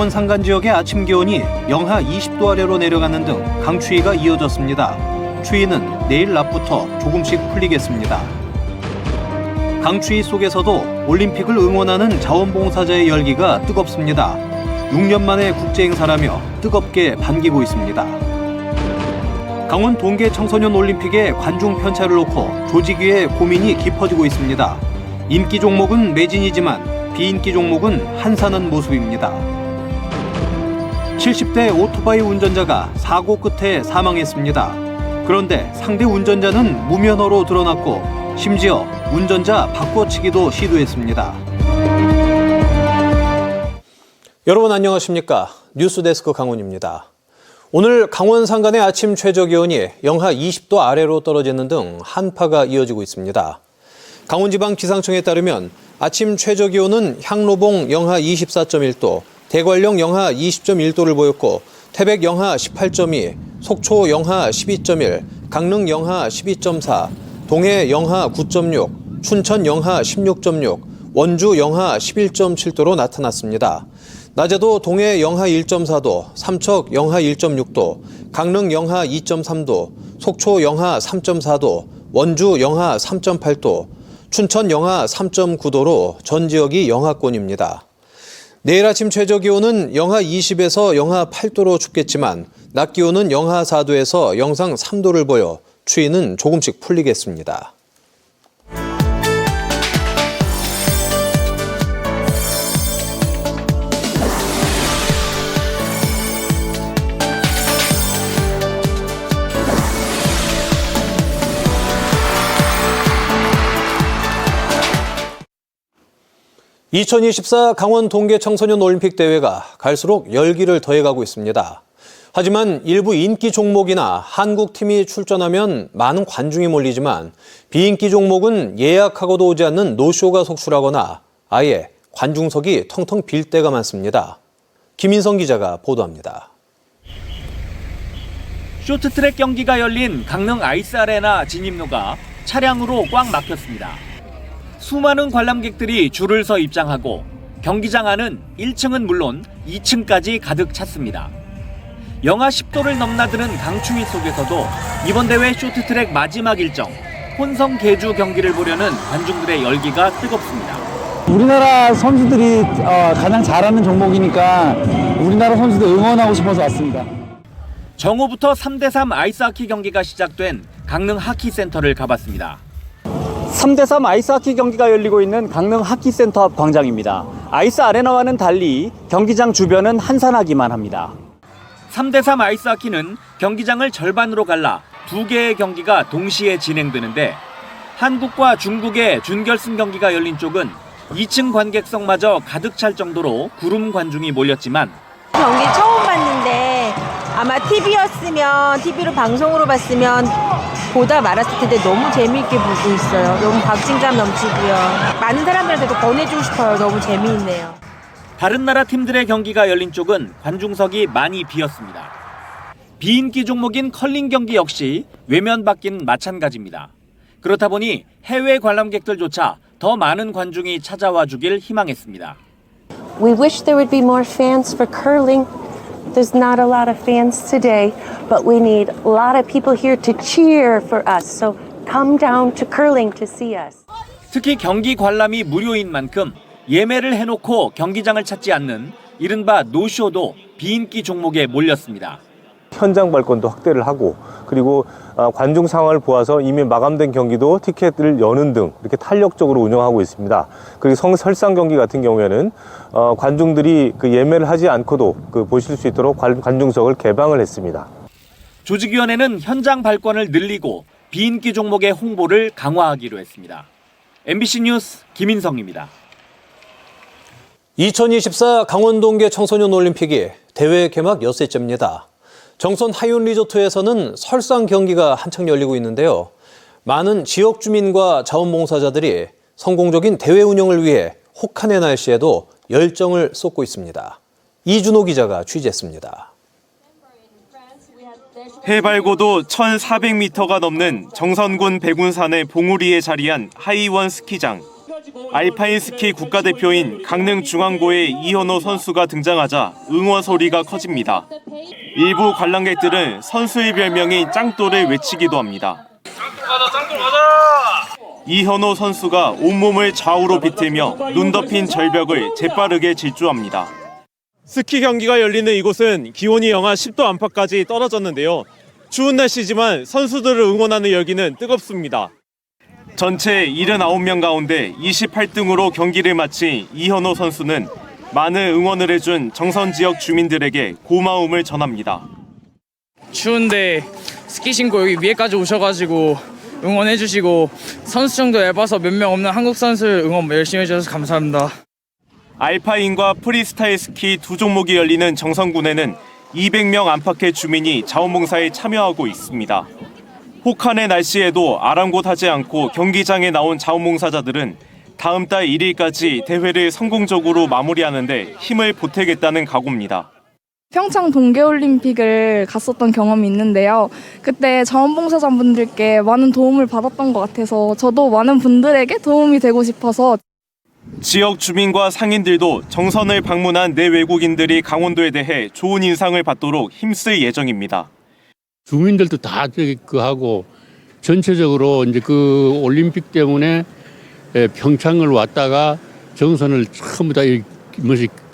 강원 산간 지역의 아침 기온이 영하 20도 아래로 내려가는 등 강추위가 이어졌습니다. 추위는 내일 낮부터 조금씩 풀리겠습니다. 강추위 속에서도 올림픽을 응원하는 자원봉사자의 열기가 뜨겁습니다. 6년 만의 국제행사라며 뜨겁게 반기고 있습니다. 강원 동계 청소년 올림픽의 관중 편차를 놓고 조직위의 고민이 깊어지고 있습니다. 인기 종목은 매진이지만 비인기 종목은 한산한 모습입니다. 70대 오토바이 운전자가 사고 끝에 사망했습니다. 그런데 상대 운전자는 무면허로 드러났고 심지어 운전자 바꿔치기도 시도했습니다. 여러분 안녕하십니까? 뉴스데스크 강훈입니다. 오늘 강원 산간의 아침 최저기온이 영하 20도 아래로 떨어지는 등 한파가 이어지고 있습니다. 강원지방기상청에 따르면 아침 최저기온은 향로봉 영하 24.1도, 대관령 영하 20.1도를 보였고 태백 영하 18.2, 속초 영하 12.1, 강릉 영하 12.4, 동해 영하 9.6, 춘천 영하 16.6, 원주 영하 11.7도로 나타났습니다. 낮에도 동해 영하 1.4도, 삼척 영하 1.6도, 강릉 영하 2.3도, 속초 영하 3.4도, 원주 영하 3.8도, 춘천 영하 3.9도로 전 지역이 영하권입니다. 내일 아침 최저기온은 영하 20에서 영하 8도로 춥겠지만 낮 기온은 영하 4도에서 영상 3도를 보여 추위는 조금씩 풀리겠습니다. (2024) 강원 동계 청소년 올림픽 대회가 갈수록 열기를 더해가고 있습니다. 하지만 일부 인기 종목이나 한국팀이 출전하면 많은 관중이 몰리지만 비인기 종목은 예약하고도 오지 않는 노쇼가 속출하거나 아예 관중석이 텅텅 빌 때가 많습니다. 김인성 기자가 보도합니다. 쇼트트랙 경기가 열린 강릉 아이스아레나 진입로가 차량으로 꽉 막혔습니다. 수많은 관람객들이 줄을 서 입장하고 경기장 안은 1층은 물론 2층까지 가득 찼습니다. 영하 10도를 넘나드는 강추위 속에서도 이번 대회 쇼트트랙 마지막 일정 혼성 계주 경기를 보려는 관중들의 열기가 뜨겁습니다. 우리나라 선수들이 가장 잘하는 종목이니까 우리나라 선수들 응원하고 싶어서 왔습니다. 정오부터 3대3 아이스하키 경기가 시작된 강릉 하키센터를 가봤습니다. 3대3 아이스하키 경기가 열리고 있는 강릉 하키센터 앞 광장입니다. 아이스 아레나와는 달리 경기장 주변은 한산하기만 합니다. 3대3 아이스하키는 경기장을 절반으로 갈라 2개의 경기가 동시에 진행되는데 한국과 중국의 준결승 경기가 열린 쪽은 2층 관객석마저 가득 찰 정도로 구름 관중이 몰렸지만 경기 처음 봤는데 아마 TV로 방송으로 봤으면 보다 말았을 텐데 너무 재미있게 보고 있어요. 너무 박진감 넘치고요. 많은 사람들한테도 권해주고 싶어요. 너무 재미있네요. 다른 나라 팀들의 경기가 열린 쪽은 관중석이 많이 비었습니다. 비인기 종목인 컬링 경기 역시 외면 받긴 마찬가지입니다. 그렇다 보니 해외 관람객들조차 더 많은 관중이 찾아와 주길 희망했습니다. We wish there would be more fans for curling. There's not a lot of fans today, but we need a lot of people here to cheer for us. So come down to curling to see us. 특히 경기 관람이 무료인 만큼 예매를 해놓고 경기장을 찾지 않는 이른바 노쇼도 비인기 종목에 몰렸습니다. 현장 발권도 확대를 하고 그리고 관중 상황을 보아서 이미 마감된 경기도 티켓을 여는 등 이렇게 탄력적으로 운영하고 있습니다. 그리고 설상 경기 같은 경우에는 관중들이 예매를 하지 않고도 보실 수 있도록 관중석을 개방을 했습니다. 조직위원회는 현장 발권을 늘리고 비인기 종목의 홍보를 강화하기로 했습니다. MBC 뉴스 김인성입니다. 2024 강원 동계 청소년 올림픽이 대회 개막 엿새째입니다. 정선 하윤 리조트에서는 설상 경기가 한창 열리고 있는데요. 많은 지역 주민과 자원봉사자들이 성공적인 대회 운영을 위해 혹한의 날씨에도 열정을 쏟고 있습니다. 이준호 기자가 취재했습니다. 해발 고도 1,400m가 넘는 정선군 백운산의 봉우리에 자리한 하이원 스키장. 알파인 스키 국가대표인 강릉중앙고의 이현호 선수가 등장하자 응원 소리가 커집니다. 일부 관람객들은 선수의 별명인 짱돌을 외치기도 합니다. 짱돌 가자! 이현호 선수가 온몸을 좌우로 비틀며 눈 덮인 절벽을 재빠르게 질주합니다. 스키 경기가 열리는 이곳은 기온이 영하 10도 안팎까지 떨어졌는데요. 추운 날씨지만 선수들을 응원하는 열기는 뜨겁습니다. 전체 79명 가운데 28등으로 경기를 마친 이현호 선수는 많은 응원을 해준 정선 지역 주민들에게 고마움을 전합니다. 추운데 스키 신고 여기 위에까지 오셔가지고 응원해주시고 선수층도 얇아서 몇 명 없는 한국 선수를 응원 열심히 해주셔서 감사합니다. 알파인과 프리스타일 스키 두 종목이 열리는 정선군에는 200명 안팎의 주민이 자원봉사에 참여하고 있습니다. 혹한의 날씨에도 아랑곳하지 않고 경기장에 나온 자원봉사자들은 다음 달 1일까지 대회를 성공적으로 마무리하는 데 힘을 보태겠다는 각오입니다. 평창 동계올림픽을 갔었던 경험이 있는데요. 그때 자원봉사자분들께 많은 도움을 받았던 것 같아서 저도 많은 분들에게 도움이 되고 싶어서 지역 주민과 상인들도 정선을 방문한 내외국인들이 강원도에 대해 좋은 인상을 받도록 힘쓸 예정입니다. 주민들도 다 하고 전체적으로 이제 그 올림픽 때문에 평창을 왔다가 정선을 전부 다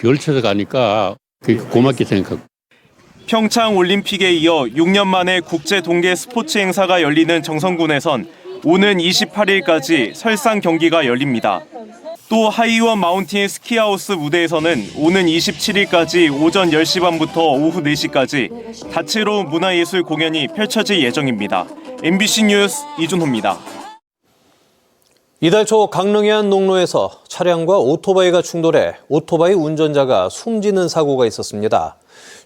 걸쳐서 가니까 고맙게 생각하고. 평창 올림픽에 이어 6년 만에 국제 동계 스포츠 행사가 열리는 정선군에선 오는 28일까지 설상 경기가 열립니다. 또 하이원 마운틴 스키하우스 무대에서는 오는 27일까지 오전 10시 반부터 오후 4시까지 다채로운 문화예술 공연이 펼쳐질 예정입니다. MBC 뉴스 이준호입니다. 이달 초 강릉의 한 농로에서 차량과 오토바이가 충돌해 오토바이 운전자가 숨지는 사고가 있었습니다.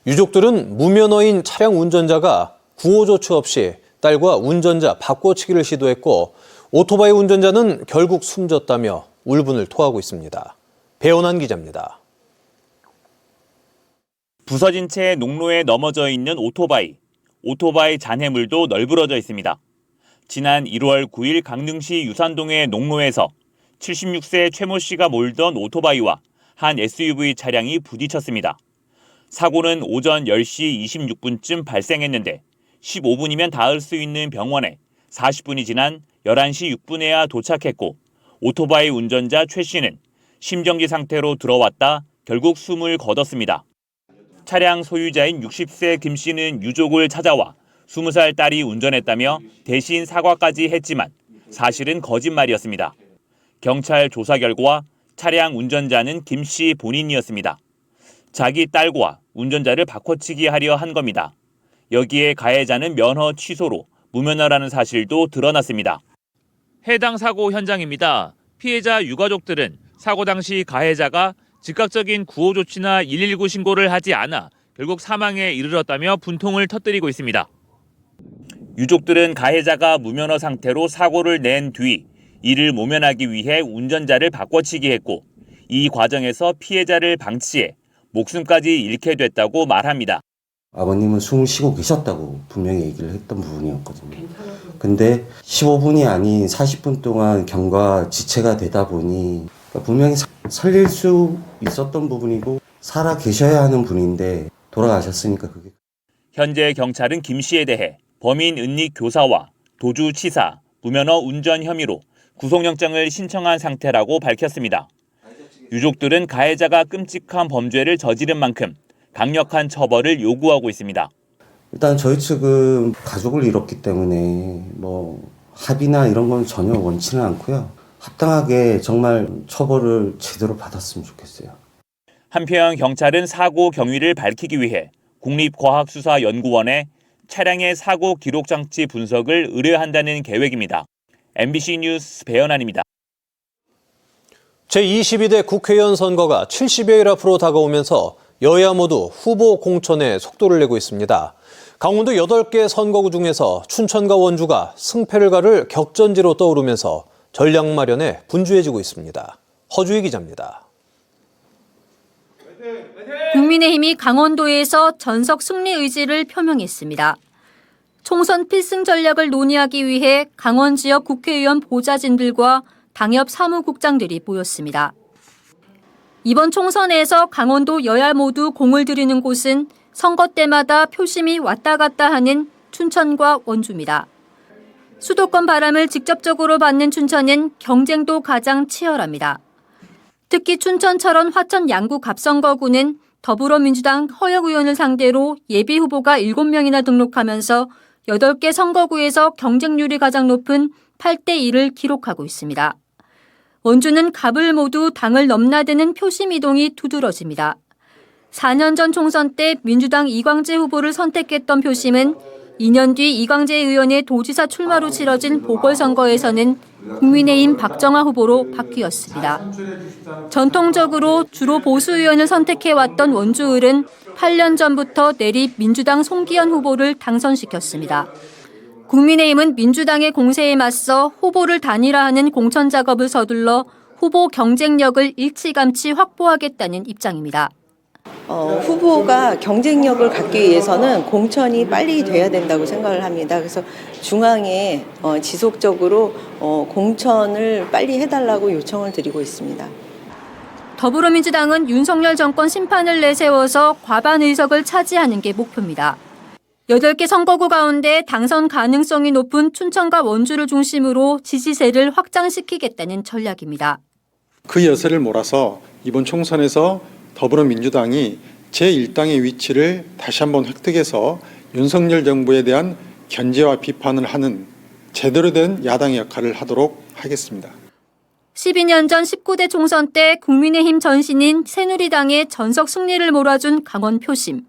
유족들은 무면허인 차량 운전자가 구호조치 없이 딸과 운전자 바꿔치기를 시도했고 오토바이 운전자는 결국 숨졌다며 울분을 토하고 있습니다. 배원한 기자입니다. 부서진 채 농로에 넘어져 있는 오토바이. 오토바이 잔해물도 널브러져 있습니다. 지난 1월 9일 강릉시 유산동의 농로에서 76세 최모 씨가 몰던 오토바이와 한 SUV 차량이 부딪혔습니다. 사고는 오전 10시 26분쯤 발생했는데 15분이면 닿을 수 있는 병원에 40분이 지난 11시 6분에야 도착했고 오토바이 운전자 최 씨는 심정지 상태로 들어왔다 결국 숨을 거뒀습니다. 차량 소유자인 60세 김 씨는 유족을 찾아와 20살 딸이 운전했다며 대신 사과까지 했지만 사실은 거짓말이었습니다. 경찰 조사 결과 차량 운전자는 김 씨 본인이었습니다. 자기 딸과 운전자를 바꿔치기 하려 한 겁니다. 여기에 가해자는 면허 취소로 무면허라는 사실도 드러났습니다. 해당 사고 현장입니다. 피해자 유가족들은 사고 당시 가해자가 즉각적인 구호 조치나 119 신고를 하지 않아 결국 사망에 이르렀다며 분통을 터뜨리고 있습니다. 유족들은 가해자가 무면허 상태로 사고를 낸 뒤 이를 모면하기 위해 운전자를 바꿔치기 했고 이 과정에서 피해자를 방치해 목숨까지 잃게 됐다고 말합니다. 아버님은 숨을 쉬고 계셨다고 분명히 얘기를 했던 부분이었거든요. 근데 15분이 아닌 40분 동안 경과 지체가 되다 보니 분명히 살릴 수 있었던 부분이고 살아 계셔야 하는 분인데 돌아가셨으니까 그게. 현재 경찰은 김 씨에 대해 범인 은닉 교사와 도주치사, 무면허 운전 혐의로 구속영장을 신청한 상태라고 밝혔습니다. 유족들은 가해자가 끔찍한 범죄를 저지른 만큼 강력한 처벌을 요구하고 있습니다. 일단 저희 측은 가족을 잃었기 때문에 합의나 이런 건 전혀 원치는 않고요. 합당하게 정말 처벌을 제대로 받았으면 좋겠어요. 한편 경찰은 사고 경위를 밝히기 위해 국립과학수사연구원에 차량의 사고 기록 장치 분석을 의뢰한다는 계획입니다. MBC 뉴스 배현환입니다. 제22대 국회의원 선거가 70여일 앞으로 다가오면서 여야 모두 후보 공천에 속도를 내고 있습니다. 강원도 8개 선거구 중에서 춘천과 원주가 승패를 가를 격전지로 떠오르면서 전략 마련에 분주해지고 있습니다. 허주희 기자입니다. 국민의힘이 강원도에서 전석 승리 의지를 표명했습니다. 총선 필승 전략을 논의하기 위해 강원 지역 국회의원 보좌진들과 당협 사무국장들이 모였습니다. 이번 총선에서 강원도 여야 모두 공을 들이는 곳은 선거 때마다 표심이 왔다 갔다 하는 춘천과 원주입니다. 수도권 바람을 직접적으로 받는 춘천은 경쟁도 가장 치열합니다. 특히 춘천, 철원, 화천, 양구, 갑선거구는 더불어민주당 허영 의원을 상대로 예비 후보가 7명이나 등록하면서 8개 선거구에서 경쟁률이 가장 높은 8대1을 기록하고 있습니다. 원주는 갑을 모두 당을 넘나드는 표심 이동이 두드러집니다. 4년 전 총선 때 민주당 이광재 후보를 선택했던 표심은 2년 뒤 이광재 의원의 도지사 출마로 치러진 보궐선거에서는 국민의힘 박정아 후보로 바뀌었습니다. 전통적으로 주로 보수 의원을 선택해왔던 원주을은 8년 전부터 내리 민주당 송기현 후보를 당선시켰습니다. 국민의힘은 민주당의 공세에 맞서 후보를 단일화하는 공천 작업을 서둘러 후보 경쟁력을 일찌감치 확보하겠다는 입장입니다. 후보가 경쟁력을 갖기 위해서는 공천이 빨리 돼야 된다고 생각을 합니다. 그래서 중앙에 지속적으로 공천을 빨리 해달라고 요청을 드리고 있습니다. 더불어민주당은 윤석열 정권 심판을 내세워서 과반 의석을 차지하는 게 목표입니다. 8개 선거구 가운데 당선 가능성이 높은 춘천과 원주를 중심으로 지지세를 확장시키겠다는 전략입니다. 그 여세를 몰아서 이번 총선에서 더불어민주당이 제1당의 위치를 다시 한번 획득해서 윤석열 정부에 대한 견제와 비판을 하는 제대로 된 야당의 역할을 하도록 하겠습니다. 12년 전 19대 총선 때 국민의힘 전신인 새누리당의 전석 승리를 몰아준 강원 표심.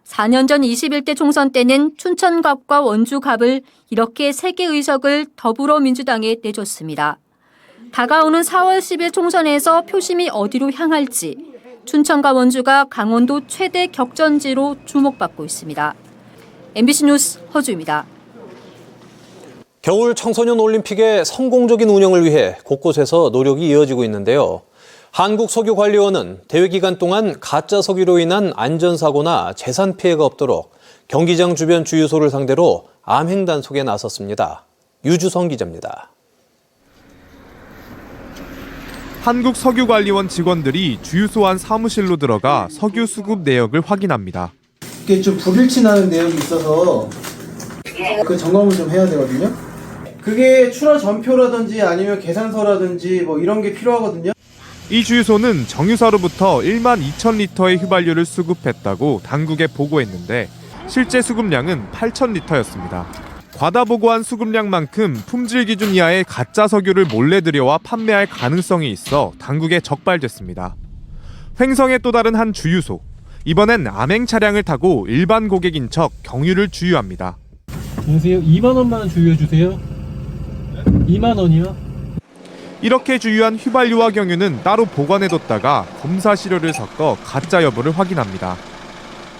4년 전 21대 총선 때는 춘천갑과 원주갑을 이렇게 3개 의석을 더불어민주당에 내줬습니다. 다가오는 4월 10일 총선에서 표심이 어디로 향할지 춘천과 원주가 강원도 최대 격전지로 주목받고 있습니다. MBC 뉴스 허주입니다. 겨울 청소년 올림픽의 성공적인 운영을 위해 곳곳에서 노력이 이어지고 있는데요. 한국석유관리원은 대회 기간 동안 가짜 석유로 인한 안전사고나 재산 피해가 없도록 경기장 주변 주유소를 상대로 암행 단속에 나섰습니다. 유주성 기자입니다. 한국석유관리원 직원들이 주유소 안 사무실로 들어가 석유 수급 내역을 확인합니다. 이게 좀 불일치 나는 내역이 있어서 그 점검을 좀 해야 되거든요. 그게 출하 전표라든지 아니면 계산서라든지 뭐 이런 게 필요하거든요. 이 주유소는 정유사로부터 1만 2천 리터의 휘발유를 수급했다고 당국에 보고했는데 실제 수급량은 8천 리터였습니다. 과다 보고한 수급량만큼 품질 기준 이하의 가짜 석유를 몰래 들여와 판매할 가능성이 있어 당국에 적발됐습니다. 횡성의 또 다른 한 주유소. 이번엔 암행 차량을 타고 일반 고객인 척 경유를 주유합니다. 안녕하세요. 2만 원만 주유해 주세요. 2만 원이요? 이렇게 주유한 휘발유와 경유는 따로 보관해뒀다가 검사 시료를 섞어 가짜 여부를 확인합니다.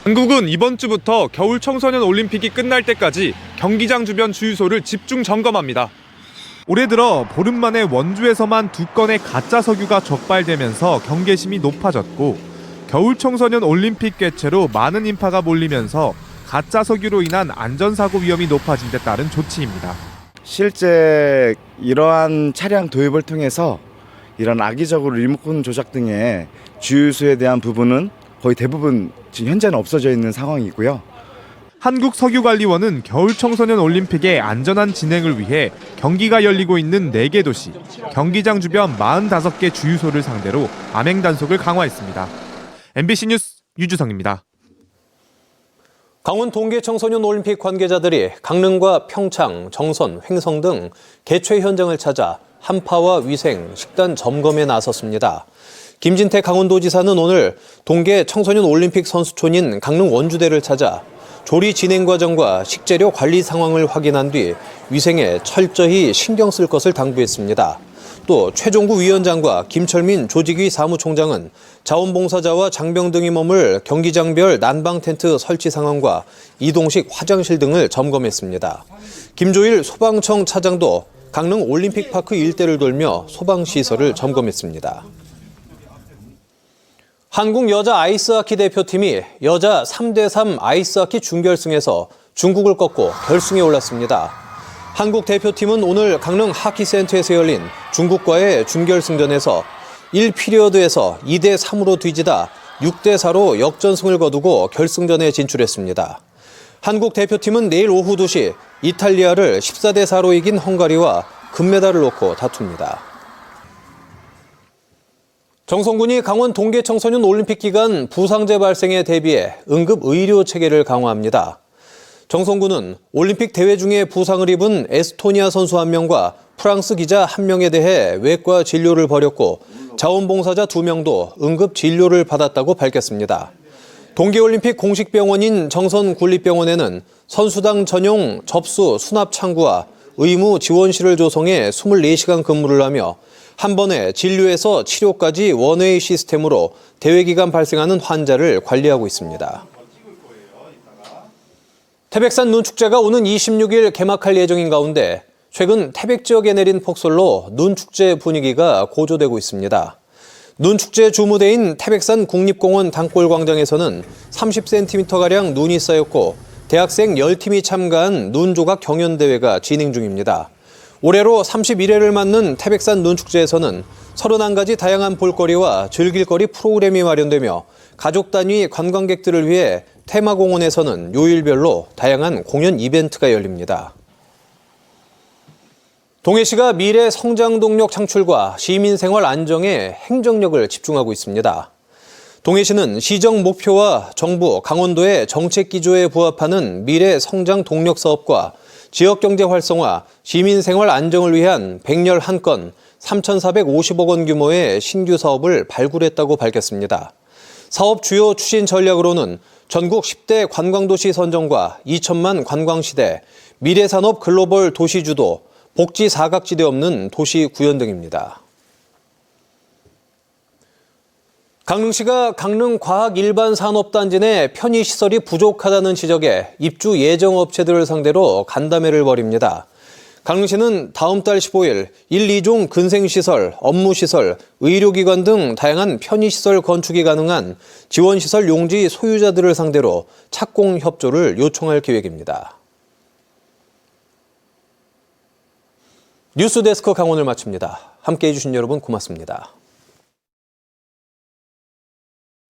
당국은 이번 주부터 겨울 청소년 올림픽이 끝날 때까지 경기장 주변 주유소를 집중 점검합니다. 올해 들어 보름 만에 원주에서만 2건의 가짜 석유가 적발되면서 경계심이 높아졌고 겨울 청소년 올림픽 개최로 많은 인파가 몰리면서 가짜 석유로 인한 안전사고 위험이 높아진 데 따른 조치입니다. 실제 이러한 차량 도입을 통해서 이런 악의적으로 리모컨 조작 등의 주유소에 대한 부분은 거의 대부분 지금 현재는 없어져 있는 상황이고요. 한국석유관리원은 겨울 청소년 올림픽의 안전한 진행을 위해 경기가 열리고 있는 4개 도시, 경기장 주변 45개 주유소를 상대로 암행 단속을 강화했습니다. MBC 뉴스 유주성입니다. 강원 동계 청소년 올림픽 관계자들이 강릉과 평창, 정선, 횡성 등 개최 현장을 찾아 한파와 위생, 식단 점검에 나섰습니다. 김진태 강원도지사는 오늘 동계 청소년 올림픽 선수촌인 강릉 원주대를 찾아 조리 진행 과정과 식재료 관리 상황을 확인한 뒤 위생에 철저히 신경 쓸 것을 당부했습니다. 또 최종구 위원장과 김철민 조직위 사무총장은 자원봉사자와 장병 등이 머물 경기장별 난방 텐트 설치 상황과 이동식 화장실 등을 점검했습니다. 김조일 소방청 차장도 강릉 올림픽파크 일대를 돌며 소방시설을 점검했습니다. 한국 여자 아이스하키 대표팀이 여자 3대3 아이스하키 준결승에서 중국을 꺾고 결승에 올랐습니다. 한국 대표팀은 오늘 강릉 하키센터에서 열린 중국과의 준결승전에서 1피리어드에서 2대3으로 뒤지다 6대4로 역전승을 거두고 결승전에 진출했습니다. 한국 대표팀은 내일 오후 2시 이탈리아를 14대4로 이긴 헝가리와 금메달을 놓고 다툽니다. 정성군이 강원 동계 청소년 올림픽 기간 부상자 발생에 대비해 응급 의료 체계를 강화합니다. 정성군은 올림픽 대회 중에 부상을 입은 에스토니아 선수 1명과 프랑스 기자 1명에 대해 외과 진료를 벌였고 자원봉사자 2명도 응급 진료를 받았다고 밝혔습니다. 동계올림픽 공식 병원인 정선군립병원에는 선수당 전용 접수 수납 창구와 의무 지원실을 조성해 24시간 근무를 하며 한 번에 진료에서 치료까지 원웨이 시스템으로 대회 기간 발생하는 환자를 관리하고 있습니다. 태백산 눈축제가 오는 26일 개막할 예정인 가운데 최근 태백 지역에 내린 폭설로 눈축제 분위기가 고조되고 있습니다. 눈축제 주무대인 태백산 국립공원 단골광장에서는 30cm가량 눈이 쌓였고 대학생 10팀이 참가한 눈조각 경연대회가 진행 중입니다. 올해로 31회를 맞는 태백산 눈축제에서는 31가지 다양한 볼거리와 즐길거리 프로그램이 마련되며 가족 단위 관광객들을 위해 테마공원에서는 요일별로 다양한 공연 이벤트가 열립니다. 동해시가 미래 성장 동력 창출과 시민생활 안정에 행정력을 집중하고 있습니다. 동해시는 시정 목표와 정부, 강원도의 정책 기조에 부합하는 미래 성장 동력 사업과 지역경제 활성화, 시민생활 안정을 위한 111건 3,450억 원 규모의 신규 사업을 발굴했다고 밝혔습니다. 사업 주요 추진 전략으로는 전국 10대 관광도시 선정과 2천만 관광시대, 미래산업 글로벌 도시주도, 복지 사각지대 없는 도시 구현 등입니다. 강릉시가 강릉과학일반산업단지 내 편의시설이 부족하다는 지적에 입주 예정업체들을 상대로 간담회를 벌입니다. 강릉시는 다음 달 15일 1, 2종 근생시설, 업무시설, 의료기관 등 다양한 편의시설 건축이 가능한 지원시설 용지 소유자들을 상대로 착공 협조를 요청할 계획입니다. 뉴스데스크 강원을 마칩니다. 함께해 주신 여러분 고맙습니다.